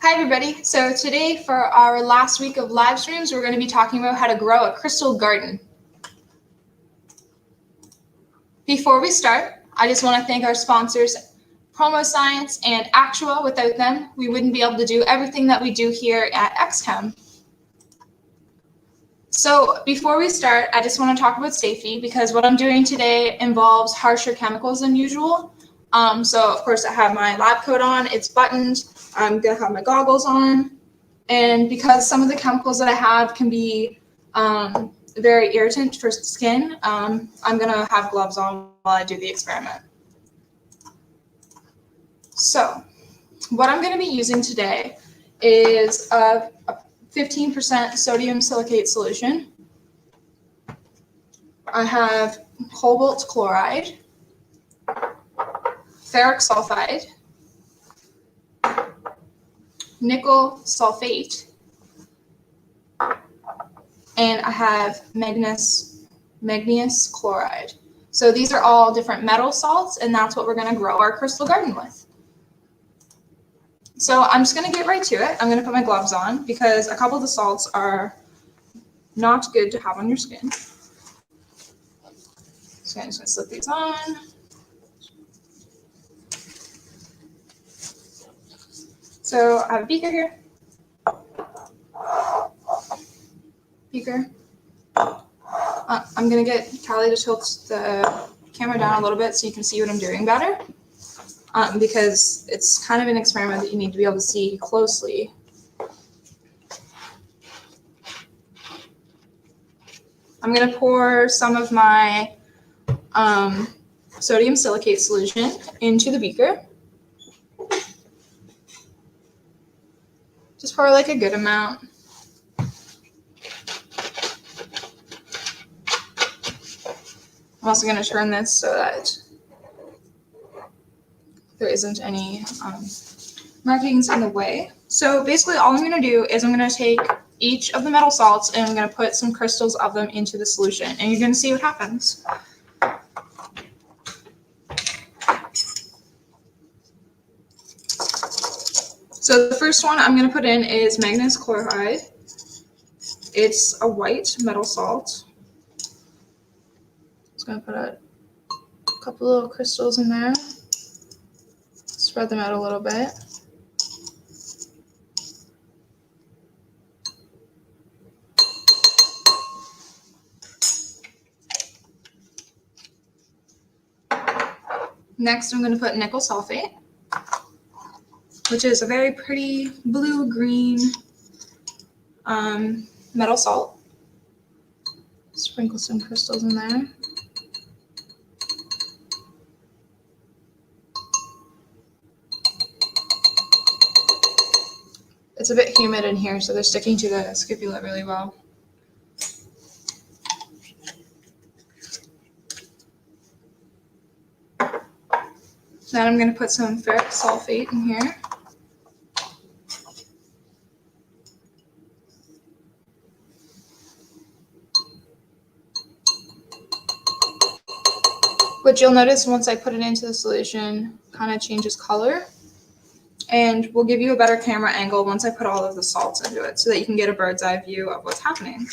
Hi everybody, so today for our last week of live streams, we're going to be talking about how to grow a crystal garden. Before we start, I just want to thank our sponsors, Promo Science and Actua. Without them, we wouldn't be able to do everything that we do here at X-Chem. So before we start, I just want to talk about safety because what I'm doing today involves harsher chemicals than usual. So of course I have my lab coat on, it's buttoned, I'm going to have my goggles on, and because some of the chemicals that I have can be very irritant for skin, I'm going to have gloves on while I do the experiment. So what I'm going to be using today is a 15% sodium silicate solution. I have cobalt chloride, ferric sulfide, nickel sulfate, and I have magnesium chloride. So these are all different metal salts, and that's what we're going to grow our crystal garden with. So I'm just going to get right to it. I'm going to put my gloves on because a couple of the salts are not good to have on your skin. So I'm just going to slip these on. So I have a beaker here. I'm going to get Callie to tilt the camera down a little bit so you can see what I'm doing better. Because it's kind of an experiment that you need to be able to see closely. I'm going to pour some of my sodium silicate solution into the beaker. Just pour like a good amount. I'm also going to turn this so that there isn't any markings in the way. So basically all I'm going to do is I'm going to take each of the metal salts and I'm going to put some crystals of them into the solution, and you're going to see what happens. So the first one I'm going to put in is magnesium chloride. It's a white metal salt. Just going to put a couple little crystals in there. Spread them out a little bit. Next, I'm going to put nickel sulfate, which is a very pretty blue-green metal salt. Sprinkle some crystals in there. It's a bit humid in here, so they're sticking to the scapula really well. Then I'm going to put some ferric sulfate in here. What you'll notice once I put it into the solution kind of changes color, and we'll give you a better camera angle once I put all of the salts into it so that you can get a bird's eye view of what's happening.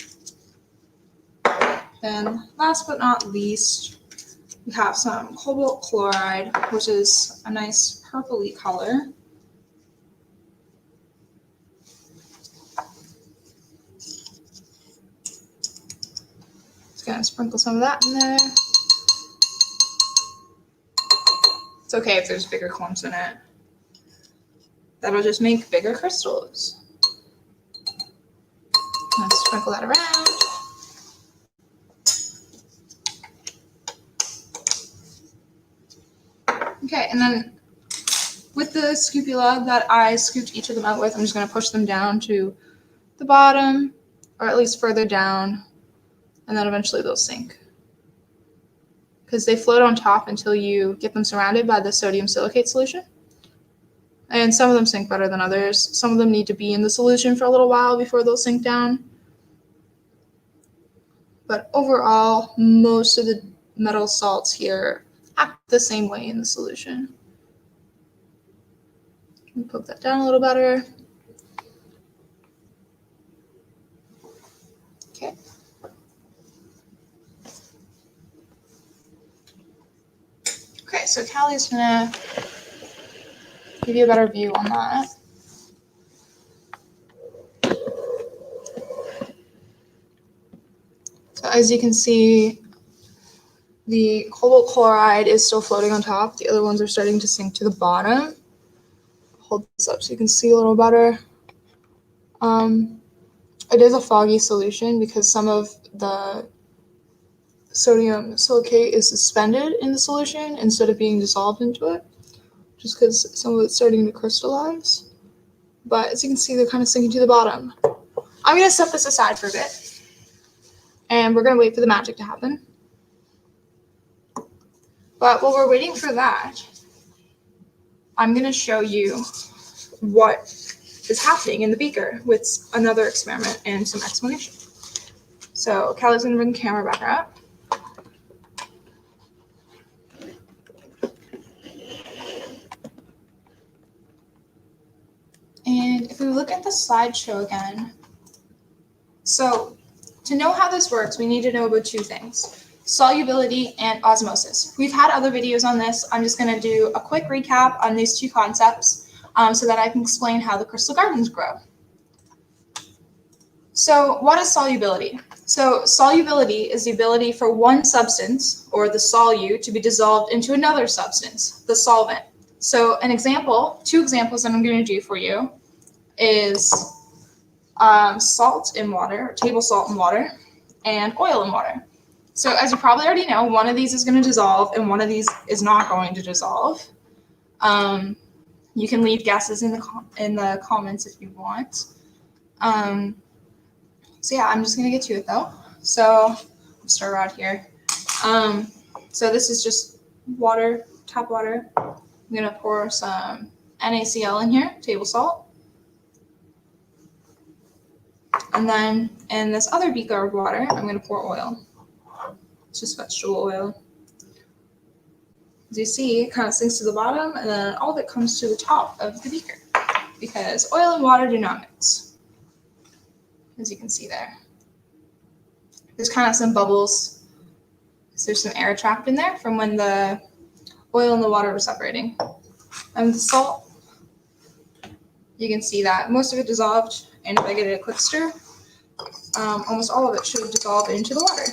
Then last but not least, we have some cobalt chloride, which is a nice purpley color. Just gonna sprinkle some of that in there. It's okay if there's bigger clumps in it. That'll just make bigger crystals. Let's sprinkle that around. Okay, and then with the scapula that I scooped each of them out with, I'm just going to push them down to the bottom, or at least further down, and then eventually they'll sink. Because they float on top until you get them surrounded by the sodium silicate solution. And some of them sink better than others. Some of them need to be in the solution for a little while before they'll sink down. But overall, most of the metal salts here act the same way in the solution. Poke that down a little better. Callie's gonna give you a better view on that. So as you can see, the cobalt chloride is still floating on top. The other ones are starting to sink to the bottom. Hold this up so you can see a little better. It is a foggy solution because some of the sodium silicate is suspended in the solution instead of being dissolved into it, just because some of it's starting to crystallize. But as you can see, they're kind of sinking to the bottom. I'm going to set this aside for a bit, and we're going to wait for the magic to happen. But while we're waiting for that, I'm going to show you what is happening in the beaker with another experiment and some explanation. So Callie's going to bring the camera back up. And if we look at the slideshow again, so to know how this works, we need to know about two things: solubility and osmosis. We've had other videos on this. I'm just going to do a quick recap on these two concepts so that I can explain how the crystal gardens grow. So what is solubility? So solubility is the ability for one substance, or the solute, to be dissolved into another substance, the solvent. So an example, two examples that I'm going to do for you is salt in water, or table salt in water, and oil in water. So as you probably already know, one of these is going to dissolve and one of these is not going to dissolve. You can leave guesses in the comments if you want. So yeah, I'm just going to get to it though. So I'll start right here. So this is just water, tap water. I'm going to pour some NaCl in here, table salt. And then in this other beaker of water, I'm going to pour oil. It's just vegetable oil. As you see, it kind of sinks to the bottom, and then all of it comes to the top of the beaker because oil and water do not mix, as you can see there. There's kind of some bubbles. So there's some air trapped in there from when the oil and the water were separating. And the salt, you can see that most of it dissolved, and if I get it a quick stir, almost all of it should dissolve into the water.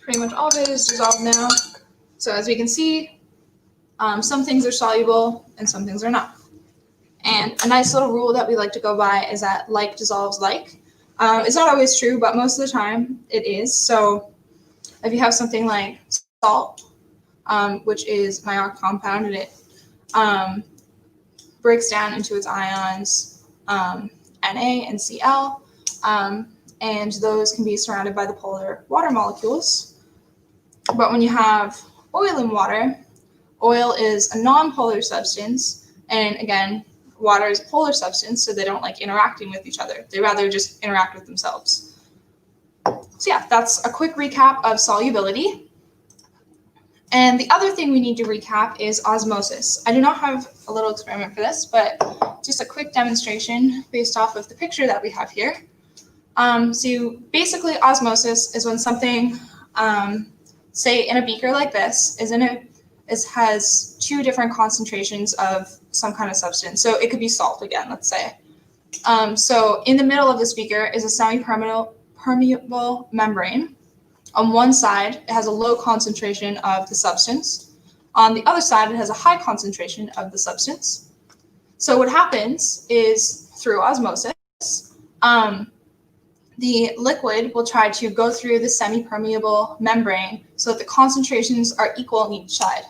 Pretty much all of it is dissolved now. So as we can see, some things are soluble and some things are not. And a nice little rule that we like to go by is that like dissolves like. It's not always true, but most of the time it is. So if you have something like salt, which is an ionic compound, and it breaks down into its ions, Na and Cl, and those can be surrounded by the polar water molecules. But when you have oil in water, oil is a non-polar substance, and again, water is a polar substance, so they don't like interacting with each other. They rather just interact with themselves. So yeah, that's a quick recap of solubility. And the other thing we need to recap is osmosis. I do not have a little experiment for this, but just a quick demonstration based off of the picture that we have here. So basically osmosis is when something, say in a beaker like this, has two different concentrations of some kind of substance. So it could be salt again, let's say. So in the middle of this beaker is a semi-permeable membrane. On one side, it has a low concentration of the substance. On the other side, it has a high concentration of the substance. So what happens is, through osmosis, the liquid will try to go through the semi-permeable membrane so that the concentrations are equal on each side.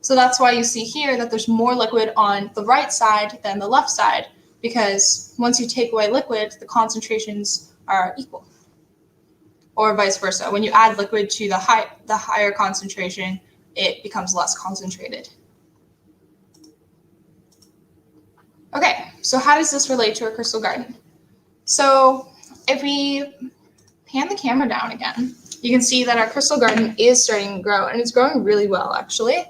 So that's why you see here that there's more liquid on the right side than the left side, because once you take away liquid, the concentrations are equal. Or vice versa. When you add liquid to the higher concentration, it becomes less concentrated. Okay, so how does this relate to a crystal garden? So if we pan the camera down again, you can see that our crystal garden is starting to grow, and it's growing really well, actually.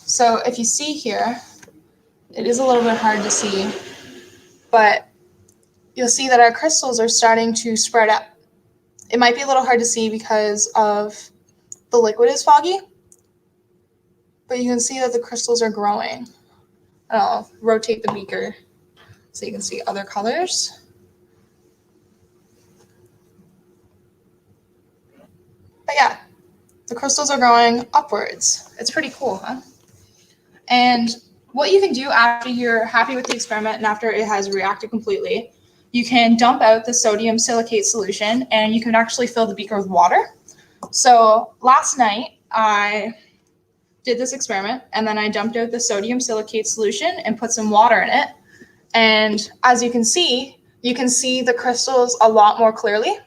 So if you see here, it is a little bit hard to see, but you'll see that our crystals are starting to spread out. It might be a little hard to see because of the liquid is foggy, but you can see that the crystals are growing. And I'll rotate the beaker so you can see other colors. But yeah, the crystals are growing upwards. It's pretty cool, huh? And what you can do after you're happy with the experiment and after it has reacted completely, you can dump out the sodium silicate solution and you can actually fill the beaker with water. So last night I did this experiment and then I dumped out the sodium silicate solution and put some water in it. And as you can see the crystals a lot more clearly.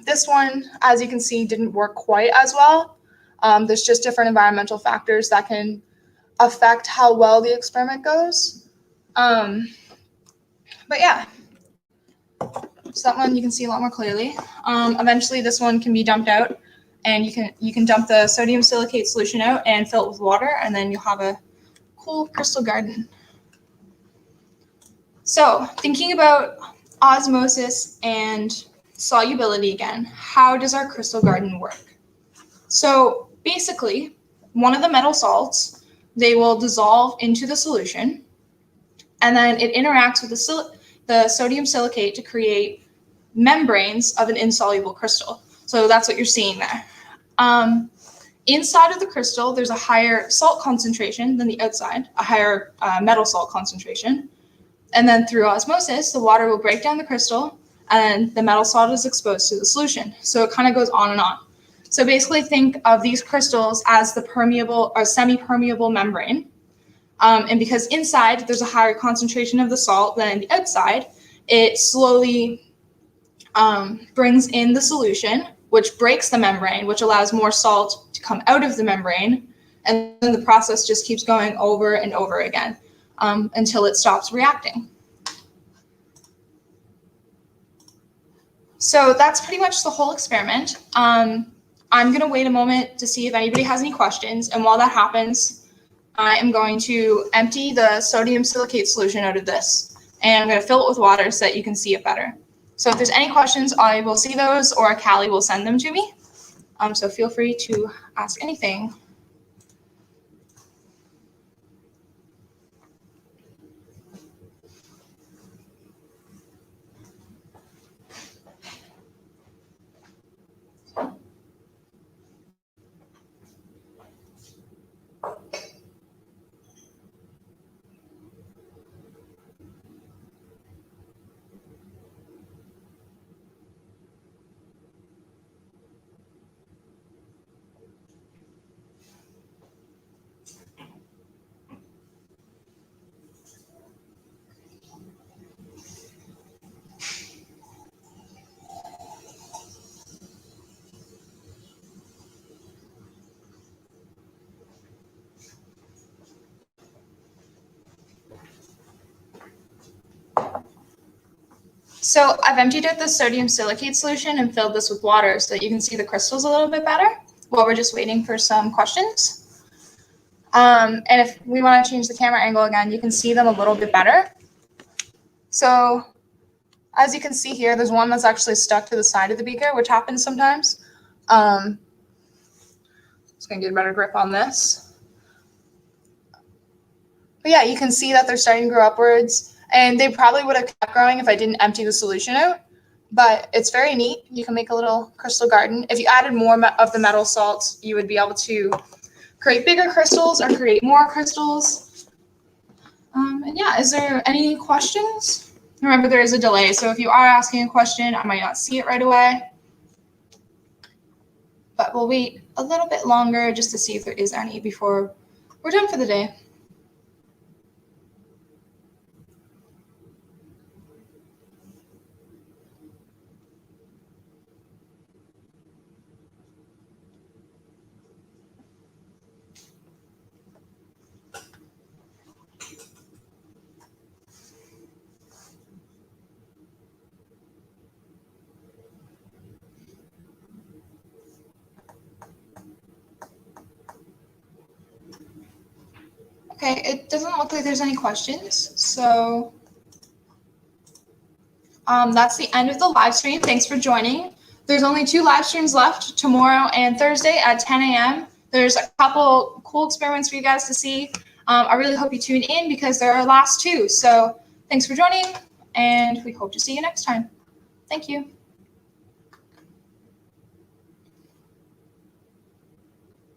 This one, as you can see, didn't work quite as well. There's just different environmental factors that can affect how well the experiment goes. But yeah, so that one you can see a lot more clearly. Eventually this one can be dumped out and you can dump the sodium silicate solution out and fill it with water, and then you'll have a cool crystal garden. So thinking about osmosis and solubility again, how does our crystal garden work? So basically, one of the metal salts, they will dissolve into the solution, and then it interacts with the sodium silicate to create membranes of an insoluble crystal. So that's what you're seeing there. Inside of the crystal, there's a higher salt concentration than the outside, a higher metal salt concentration. And then through osmosis, the water will break down the crystal and the metal salt is exposed to the solution. So it kind of goes on and on. So basically think of these crystals as the permeable or semi-permeable membrane. And because inside there's a higher concentration of the salt than the outside, it slowly brings in the solution, which breaks the membrane, which allows more salt to come out of the membrane. And then the process just keeps going over and over again until it stops reacting. So that's pretty much the whole experiment. I'm going to wait a moment to see if anybody has any questions. And while that happens, I am going to empty the sodium silicate solution out of this. And I'm going to fill it with water so that you can see it better. So if there's any questions, I will see those or Callie will send them to me. So feel free to ask anything. So I've emptied out the sodium silicate solution and filled this with water so that you can see the crystals a little bit better while we're just waiting for some questions. And if we want to change the camera angle again, you can see them a little bit better. So as you can see here, there's one that's actually stuck to the side of the beaker, which happens sometimes. Just going to get a better grip on this. But yeah, you can see that they're starting to grow upwards. And they probably would have kept growing if I didn't empty the solution out. But it's very neat. You can make a little crystal garden. If you added more of the metal salts, you would be able to create bigger crystals or create more crystals. And yeah, is there any questions? Remember, there is a delay. So if you are asking a question, I might not see it right away. But we'll wait a little bit longer just to see if there is any before we're done for the day. Okay, it doesn't look like there's any questions. So that's the end of the live stream. Thanks for joining. There's only 2 live streams left, tomorrow and Thursday at 10 a.m. There's a couple cool experiments for you guys to see. I really hope you tune in because they're our last 2. So thanks for joining, and we hope to see you next time. Thank you.